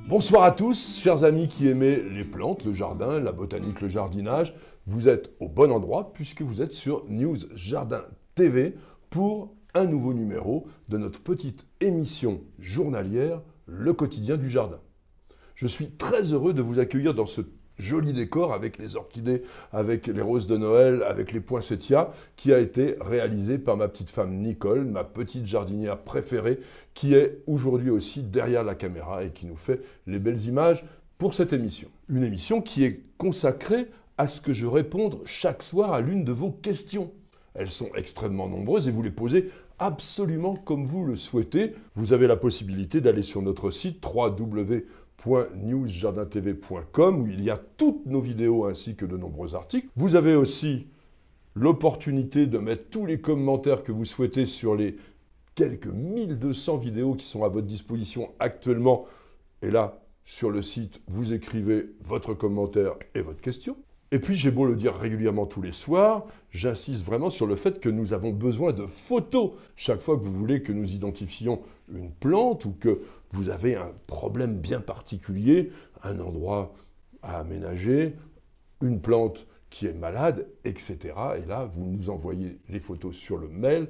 Bonsoir à tous, chers amis qui aimez les plantes, le jardin, la botanique, le jardinage. Vous êtes au bon endroit puisque vous êtes sur News Jardin TV pour un nouveau numéro de notre petite émission journalière, Le Quotidien du Jardin. Je suis très heureux de vous accueillir dans ce joli décor avec les orchidées, avec les roses de Noël, avec les poinsettias, qui a été réalisé par ma petite femme Nicole, ma petite jardinière préférée, qui est aujourd'hui aussi derrière la caméra et qui nous fait les belles images pour cette émission. Une émission qui est consacrée à ce que je réponde chaque soir à l'une de vos questions. Elles sont extrêmement nombreuses et vous les posez absolument comme vous le souhaitez. Vous avez la possibilité d'aller sur notre site www.newsjardintv.com où il y a toutes nos vidéos ainsi que de nombreux articles. Vous avez aussi l'opportunité de mettre tous les commentaires que vous souhaitez sur les quelques 1200 vidéos qui sont à votre disposition actuellement. Et là, sur le site, vous écrivez votre commentaire et votre question. Et puis, j'ai beau le dire régulièrement tous les soirs, j'insiste vraiment sur le fait que nous avons besoin de photos. Chaque fois que vous voulez que nous identifions une plante ou que vous avez un problème bien particulier, un endroit à aménager, une plante qui est malade, etc. Et là, vous nous envoyez les photos sur le mail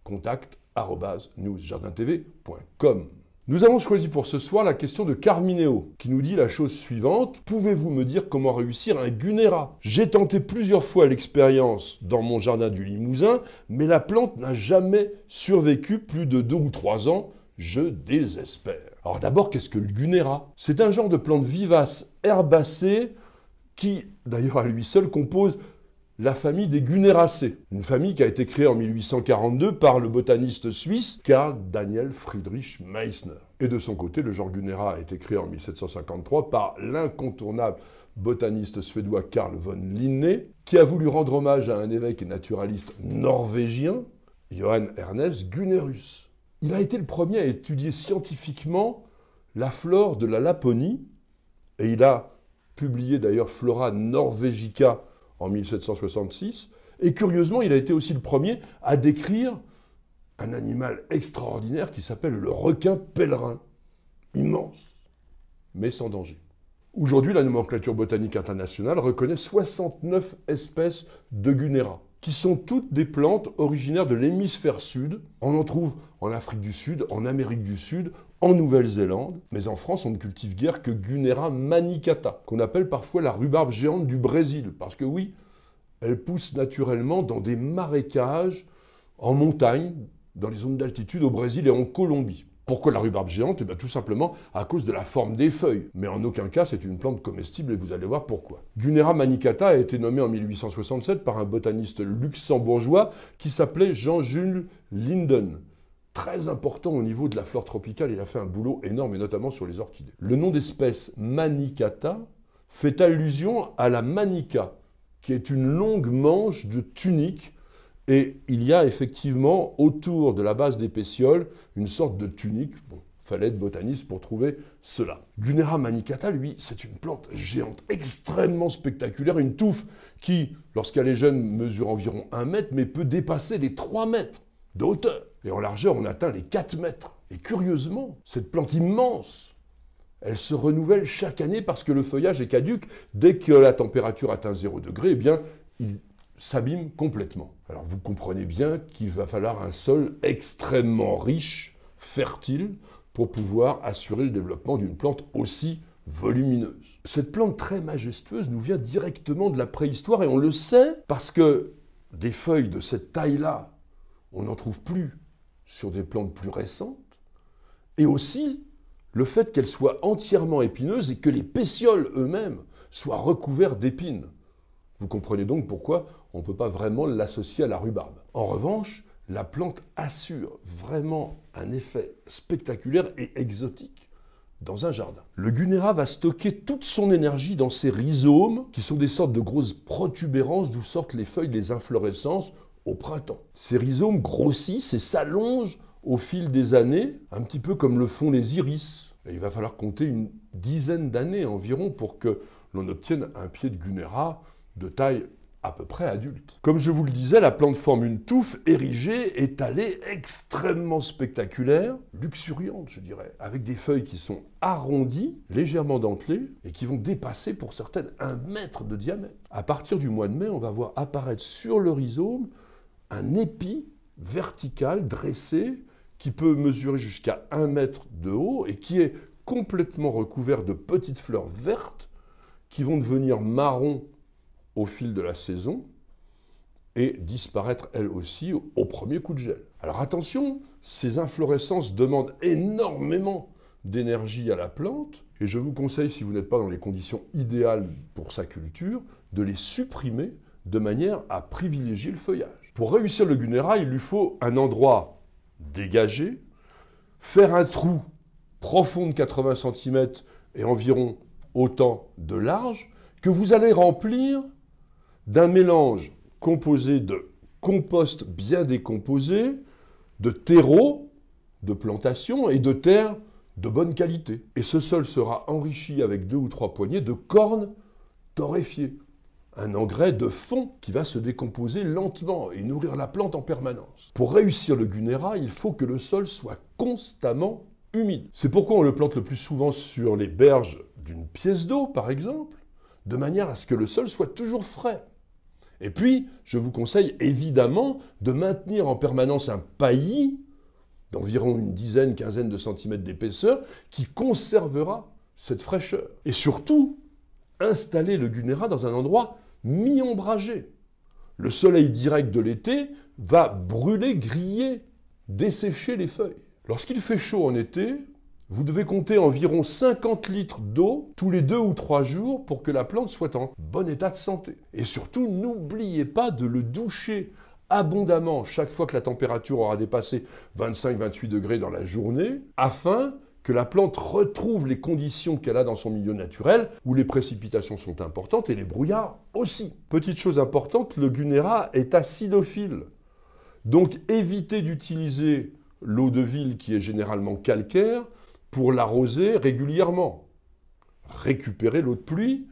contact@newsjardintv.com. Nous avons choisi pour ce soir la question de Carmineo, qui nous dit la chose suivante. Pouvez-vous me dire comment réussir un Gunnera? J'ai tenté plusieurs fois l'expérience dans mon jardin du Limousin, mais la plante n'a jamais survécu plus de 2 ou 3 ans. Je désespère. Alors d'abord, qu'est-ce que le Gunnera? C'est un genre de plante vivace herbacée qui, d'ailleurs à lui seul, compose la famille des Gunneracées, une famille qui a été créée en 1842 par le botaniste suisse Carl Daniel Friedrich Meissner. Et de son côté, le genre Gunnera a été créé en 1753 par l'incontournable botaniste suédois Carl von Linné, qui a voulu rendre hommage à un évêque et naturaliste norvégien, Johan Ernest Gunnerus. Il a été le premier à étudier scientifiquement la flore de la Laponie, et il a publié d'ailleurs Flora Norvegica en 1766, et curieusement, il a été aussi le premier à décrire un animal extraordinaire qui s'appelle le requin pèlerin, immense, mais sans danger. Aujourd'hui, la nomenclature botanique internationale reconnaît 69 espèces de Gunnera, qui sont toutes des plantes originaires de l'hémisphère sud. On en trouve en Afrique du Sud, en Amérique du Sud, en Nouvelle-Zélande, mais en France, on ne cultive guère que Gunnera manicata, qu'on appelle parfois la rhubarbe géante du Brésil, parce que oui, elle pousse naturellement dans des marécages, en montagne, dans les zones d'altitude au Brésil et en Colombie. Pourquoi la rhubarbe géante? Eh bien, tout simplement à cause de la forme des feuilles. Mais en aucun cas, c'est une plante comestible et vous allez voir pourquoi. Gunnera manicata a été nommé en 1867 par un botaniste luxembourgeois qui s'appelait Jean-Jules Linden. Très important au niveau de la flore tropicale, il a fait un boulot énorme et notamment sur les orchidées. Le nom d'espèce manicata fait allusion à la manica, qui est une longue manche de tunique. Et il y a effectivement autour de la base des pétioles une sorte de tunique. Bon, fallait être botaniste pour trouver cela. Gunnera manicata, lui, c'est une plante géante, extrêmement spectaculaire, une touffe qui, lorsqu'elle est jeune, mesure environ 1 mètre, mais peut dépasser les 3 mètres de hauteur. Et en largeur, on atteint les 4 mètres. Et curieusement, cette plante immense, elle se renouvelle chaque année parce que le feuillage est caduc. Dès que la température atteint 0 degré, eh bien, il s'abîme complètement. Alors vous comprenez bien qu'il va falloir un sol extrêmement riche, fertile, pour pouvoir assurer le développement d'une plante aussi volumineuse. Cette plante très majestueuse nous vient directement de la préhistoire et on le sait parce que des feuilles de cette taille-là, on n'en trouve plus sur des plantes plus récentes, et aussi le fait qu'elle soit entièrement épineuse et que les pétioles eux-mêmes soient recouverts d'épines. Vous comprenez donc pourquoi on ne peut pas vraiment l'associer à la rhubarbe. En revanche, la plante assure vraiment un effet spectaculaire et exotique dans un jardin. Le Gunera va stocker toute son énergie dans ses rhizomes, qui sont des sortes de grosses protubérances d'où sortent les feuilles des inflorescences au printemps. Ces rhizomes grossissent et s'allongent au fil des années, un petit peu comme le font les iris. Et il va falloir compter une dizaine d'années environ pour que l'on obtienne un pied de Gunera de taille à peu près adulte. Comme je vous le disais, la plante forme une touffe érigée, étalée, extrêmement spectaculaire, luxuriante je dirais, avec des feuilles qui sont arrondies, légèrement dentelées, et qui vont dépasser pour certaines 1 mètre de diamètre. À partir du mois de mai, on va voir apparaître sur le rhizome un épi vertical, dressé, qui peut mesurer jusqu'à 1 mètre de haut, et qui est complètement recouvert de petites fleurs vertes, qui vont devenir marron au fil de la saison et disparaître elles aussi au premier coup de gel. Alors attention, ces inflorescences demandent énormément d'énergie à la plante et je vous conseille, si vous n'êtes pas dans les conditions idéales pour sa culture, de les supprimer de manière à privilégier le feuillage. Pour réussir le Gunera, il lui faut un endroit dégagé, faire un trou profond de 80 cm et environ autant de large que vous allez remplir d'un mélange composé de compost bien décomposé, de terreau, de plantation et de terre de bonne qualité. Et ce sol sera enrichi avec 2 ou 3 poignées de cornes torréfiées, un engrais de fond qui va se décomposer lentement et nourrir la plante en permanence. Pour réussir le Gunera, il faut que le sol soit constamment humide. C'est pourquoi on le plante le plus souvent sur les berges d'une pièce d'eau, par exemple, de manière à ce que le sol soit toujours frais. Et puis, je vous conseille évidemment de maintenir en permanence un paillis d'environ une dizaine, quinzaine de centimètres d'épaisseur qui conservera cette fraîcheur. Et surtout, installer le Gunera dans un endroit mi-ombragé. Le soleil direct de l'été va brûler, griller, dessécher les feuilles. Lorsqu'il fait chaud en été, vous devez compter environ 50 litres d'eau tous les 2 ou 3 jours pour que la plante soit en bon état de santé. Et surtout, n'oubliez pas de le doucher abondamment chaque fois que la température aura dépassé 25-28 degrés dans la journée, afin que la plante retrouve les conditions qu'elle a dans son milieu naturel, où les précipitations sont importantes et les brouillards aussi. Petite chose importante, le Gunera est acidophile. Donc évitez d'utiliser l'eau de ville qui est généralement calcaire, pour l'arroser régulièrement. Récupérer l'eau de pluie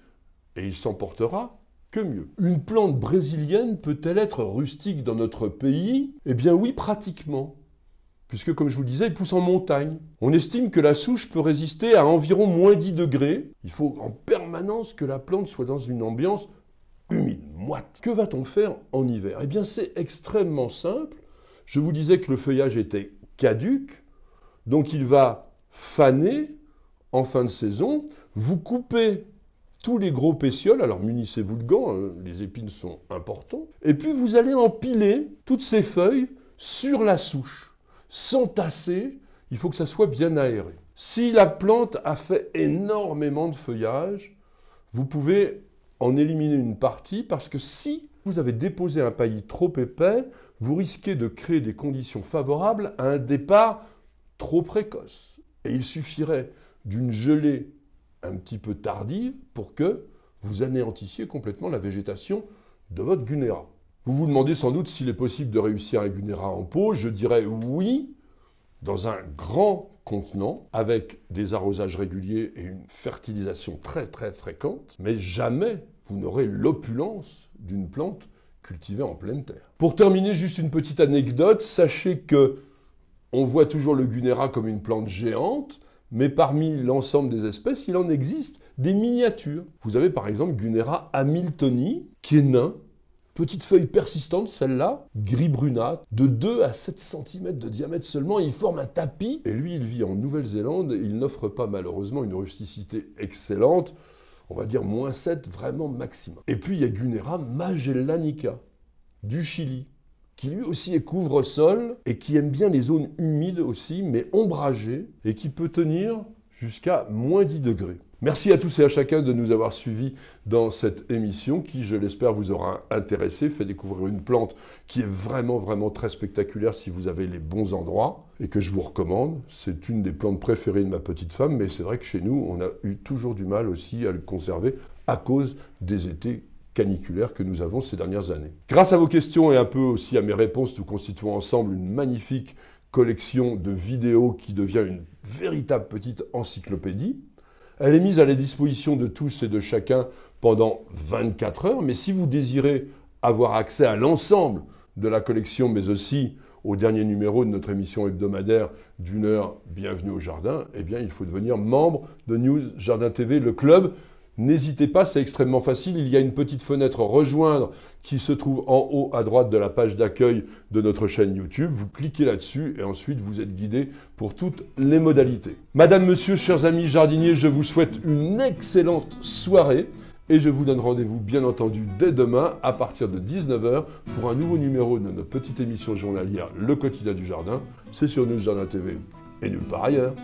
et il s'en portera que mieux. Une plante brésilienne peut-elle être rustique dans notre pays? Eh bien oui, pratiquement. Puisque, comme je vous le disais, il pousse en montagne. On estime que la souche peut résister à environ moins 10 degrés. Il faut en permanence que la plante soit dans une ambiance humide, moite. Que va-t-on faire en hiver? Eh bien c'est extrêmement simple. Je vous disais que le feuillage était caduc, donc il va faner en fin de saison, vous coupez tous les gros pétioles, alors munissez-vous de gants, hein, les épines sont importants, et puis vous allez empiler toutes ces feuilles sur la souche, sans tasser, il faut que ça soit bien aéré. Si la plante a fait énormément de feuillage, vous pouvez en éliminer une partie, parce que si vous avez déposé un paillis trop épais, vous risquez de créer des conditions favorables à un départ trop précoce. Et il suffirait d'une gelée un petit peu tardive pour que vous anéantissiez complètement la végétation de votre Gunera. Vous vous demandez sans doute s'il est possible de réussir un Gunera en pot. Je dirais oui, dans un grand contenant, avec des arrosages réguliers et une fertilisation très très fréquente, mais jamais vous n'aurez l'opulence d'une plante cultivée en pleine terre. Pour terminer, juste une petite anecdote, sachez que on voit toujours le Gunera comme une plante géante, mais parmi l'ensemble des espèces, il en existe des miniatures. Vous avez par exemple Gunera hamiltoni, qui est nain, petite feuille persistante, celle-là, gris brunâtre, de 2 à 7 cm de diamètre seulement, il forme un tapis. Et lui, il vit en Nouvelle-Zélande, et il n'offre pas malheureusement une rusticité excellente, on va dire -7 vraiment maximum. Et puis il y a Gunera magellanica, du Chili, qui lui aussi est couvre-sol et qui aime bien les zones humides aussi, mais ombragées, et qui peut tenir jusqu'à -10 degrés. Merci à tous et à chacun de nous avoir suivis dans cette émission qui, je l'espère, vous aura intéressé, fait découvrir une plante qui est vraiment, vraiment très spectaculaire si vous avez les bons endroits et que je vous recommande. C'est une des plantes préférées de ma petite femme, mais c'est vrai que chez nous, on a eu toujours du mal aussi à le conserver à cause des étés caniculaires que nous avons ces dernières années. Grâce à vos questions et un peu aussi à mes réponses, nous constituons ensemble une magnifique collection de vidéos qui devient une véritable petite encyclopédie. Elle est mise à la disposition de tous et de chacun pendant 24 heures, mais si vous désirez avoir accès à l'ensemble de la collection, mais aussi au dernier numéro de notre émission hebdomadaire d'1 heure, Bienvenue au Jardin, eh bien, il faut devenir membre de News Jardin TV, le club. N'hésitez pas, c'est extrêmement facile. Il y a une petite fenêtre rejoindre qui se trouve en haut à droite de la page d'accueil de notre chaîne YouTube. Vous cliquez là-dessus et ensuite vous êtes guidé pour toutes les modalités. Madame, monsieur, chers amis jardiniers, je vous souhaite une excellente soirée et je vous donne rendez-vous bien entendu dès demain à partir de 19 h pour un nouveau numéro de notre petite émission journalière Le Quotidien du Jardin. C'est sur News Jardin TV et nulle part ailleurs.